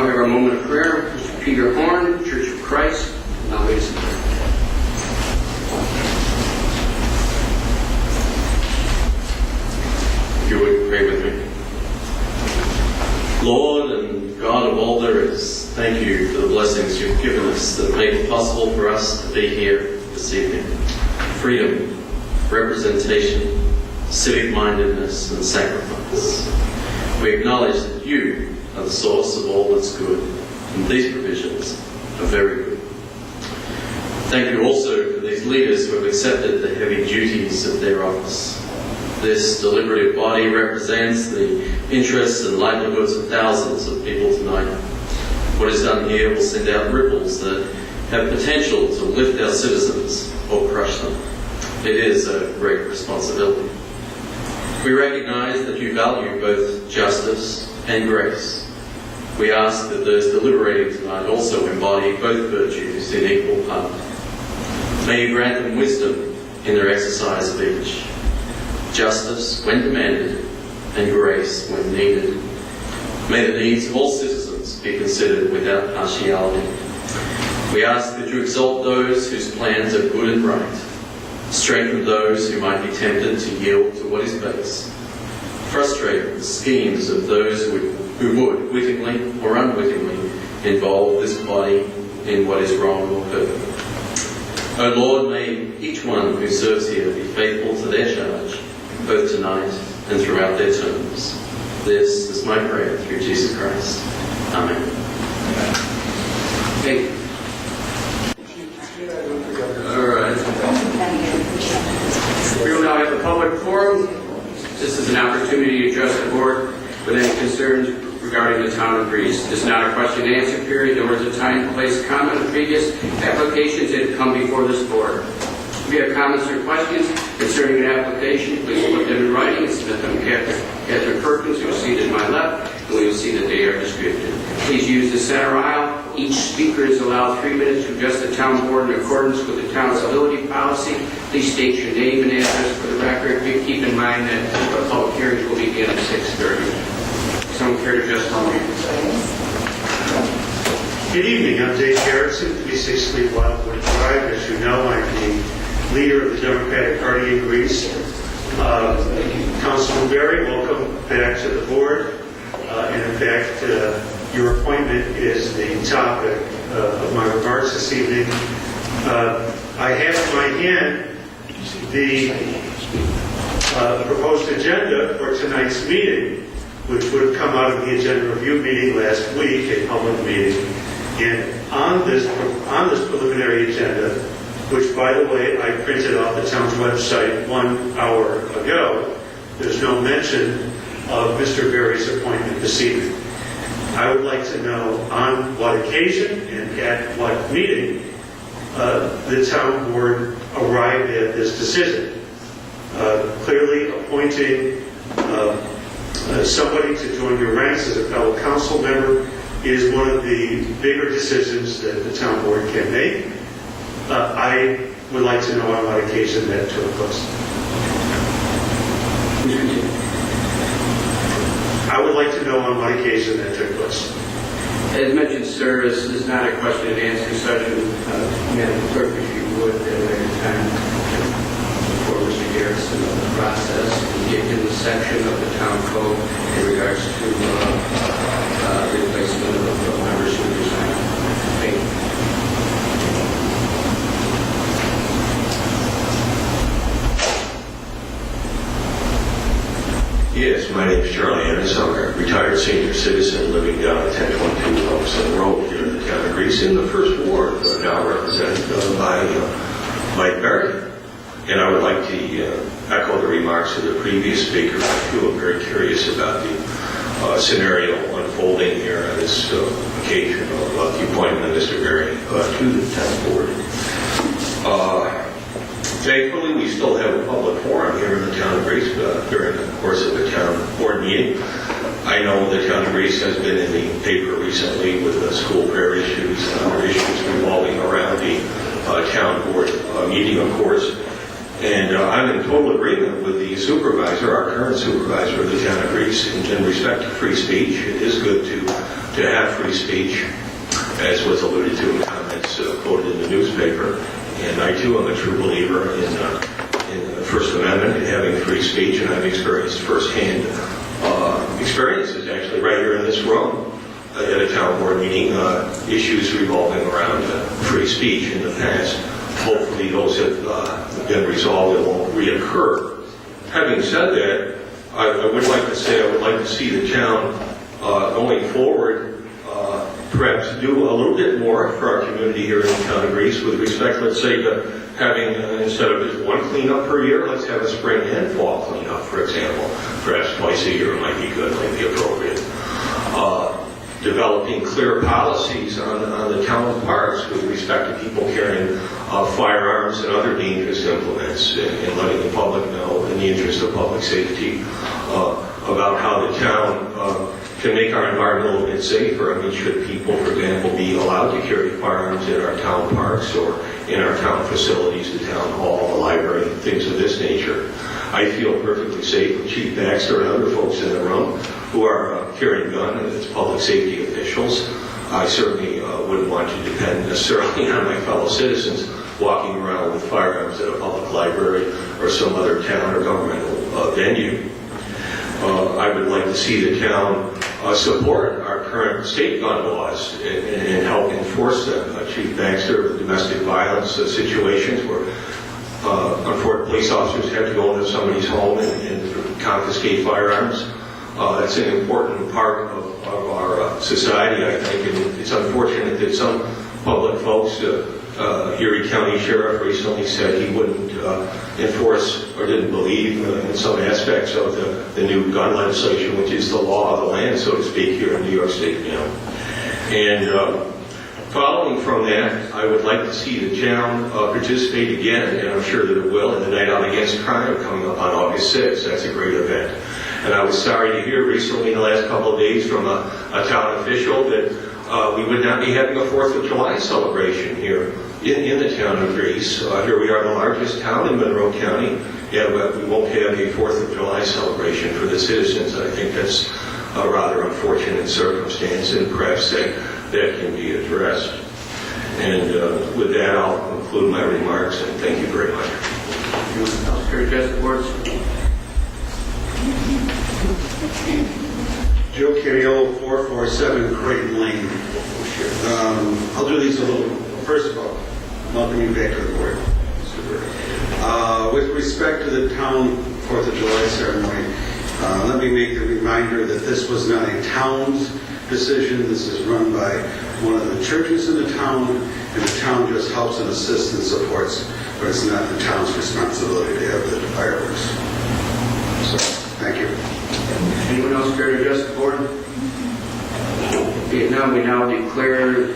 now have our moment of prayer. Mr. Peter Horn, Church of Christ. Now lead us in prayer. If you would pray with me. Lord and God of all there is, thank you for the blessings you've given us that make it possible for us to be here this evening. Freedom, representation, civic-mindedness, and sacrifice. We acknowledge that you are the source of all that's good, and these provisions are very good. Thank you also for these leaders who have accepted the heavy duties of their office. This deliberative body represents the interests and livelihoods of thousands of people tonight. What is done here will send out ripples that have potential to lift our citizens or crush them. It is a great responsibility. We recognize that you value both justice and grace. We ask that those deliberating tonight also embody both virtues in equal part. May you grant them wisdom in their exercise of each. Justice when demanded, and grace when needed. May the needs of all citizens be considered without partiality. We ask that you exalt those whose plans are good and right. Strengthen those who might be tempted to yield to what is base. Frustrate the schemes of those who would, wittingly or unwittingly, involve this body in what is wrong or perfect. O Lord, may each one who serves here be faithful to their charge, both tonight and throughout their terms. This is my prayer through Jesus Christ. Amen. Thank you. All right. We will now have a public forum. This is an opportunity to address the board with any concerns regarding the town of Greece. This is not a question and answer period, nor is it time to place comment on previous applications that have come before this board. If you have comments or questions concerning an application, please put them in writing and submit them to Catherine Perkins, who is seated to my left, and we will see that they are distributed. Please use the center aisle. Each speaker is allowed 3 minutes to address the town board in accordance with the town's civility policy. Please state your name and address for the record. Keep in mind that the public hearings will begin at 6:30. Someone care to address the meeting? Good evening. I'm Dave Garrison, 363 Wildwood Drive. As you know, I'm the leader of the Democratic Party in Greece. Councilman Berry, welcome back to the board. And in fact, your appointment is the topic of my remarks this evening. I have in my hand the proposed agenda for tonight's meeting, which would have come out of the agenda review meeting last week, a public meeting. And on this preliminary agenda, which, by the way, I printed off the town's website 1 hour ago, there's no mention of Mr. Berry's appointment this evening. I would like to know on what occasion and at what meeting the town board arrived at this decision. Clearly, appointing somebody to join your ranks as a fellow council member is one of the bigger decisions that the town board can make. I would like to know on what occasion that took place. I would like to know on what occasion that took place. As mentioned, sir, this is not a question and answer session. Madam Clerk, if you would, at a time for Mr. Garrison of the process, get in the section of the town code in regards to replacement of members who resign. Thank you. Yes, my name is Charlie Ennis. I'm a retired senior citizen living down at 1022 Homestead Road here in the town of Greece in the first ward, now represented by Mike Berry. And I would like to echo the remarks of the previous speaker. I too am very curious about the scenario unfolding here on this occasion of the appointment of Mr. Berry to the town board. Thankfully, we still have a public forum here in the town of Greece during the course of the town board meeting. I know the town of Greece has been in the paper recently with the school prayer issues and other issues revolving around the town board meeting, of course. And I'm in total agreement with with the supervisor, our current supervisor of the town of Greece, in respect to free speech. It is good to have free speech, as was alluded to in comments quoted in the newspaper. And I too am a true believer in the First Amendment and having free speech, and I've experienced firsthand experiences actually right here in this room at a town board meeting, issues revolving around free speech in the past. Hopefully those have been resolved and won't reoccur. Having said that, I would like to say I would like to see the town going forward perhaps do a little bit more for our community here in the town of Greece with respect, let's say, to having, instead of just one cleanup per year, let's have a spring and fall cleanup, for example. Perhaps twice a year might be good, might be appropriate. Developing clear policies on the town parks with respect to people carrying firearms and other dangerous implements, and letting the public know, in the interest of public safety, about how the town can make our environment a little bit safer. I mean, should people, for example, be allowed to carry firearms in our town parks or in our town facilities, the town hall, the library, things of this nature? I feel perfectly safe with Chief Baxter and other folks in the room who are carrying guns as public safety officials. I certainly wouldn't want to depend necessarily on my fellow citizens walking around with firearms at a public library or some other town or governmental venue. I would like to see the town support our current state gun laws and help enforce them. Chief Baxter, the domestic violence situations where unfortunately police officers have to go into somebody's home and confiscate firearms. That's an important part of our society, I think, and it's unfortunate that some public folks, Erie County Sheriff recently said he wouldn't enforce or didn't believe in some aspects of the new gun legislation, which is the law of the land, so to speak, here in New York State now. And following from that, I would like to see the town participate again, and I'm sure that it will, in the Night Out Against Crime coming up on August 6th. That's a great event. And I was sorry to hear recently in the last couple of days from a town official that we would not be having a 4th of July celebration here in the town of Greece. Here we are, the largest town in Monroe County, but we won't have a 4th of July celebration for the citizens. I think that's a rather unfortunate circumstance, and perhaps that can be addressed. And with that, I'll conclude my remarks, and thank you very much. Joe Cariello, 447 Creighton Lane. I'll do these a little. First of all, welcome you back to the board, Mr. Burke. With respect to the town 4th of July ceremony, let me make the reminder that this was not a town's decision. This is run by one of the churches in the town, and the town just helps and assists and supports, but it's not the town's responsibility to have the fireworks. So, thank you. Anyone else care to address the board? Being none, we now declare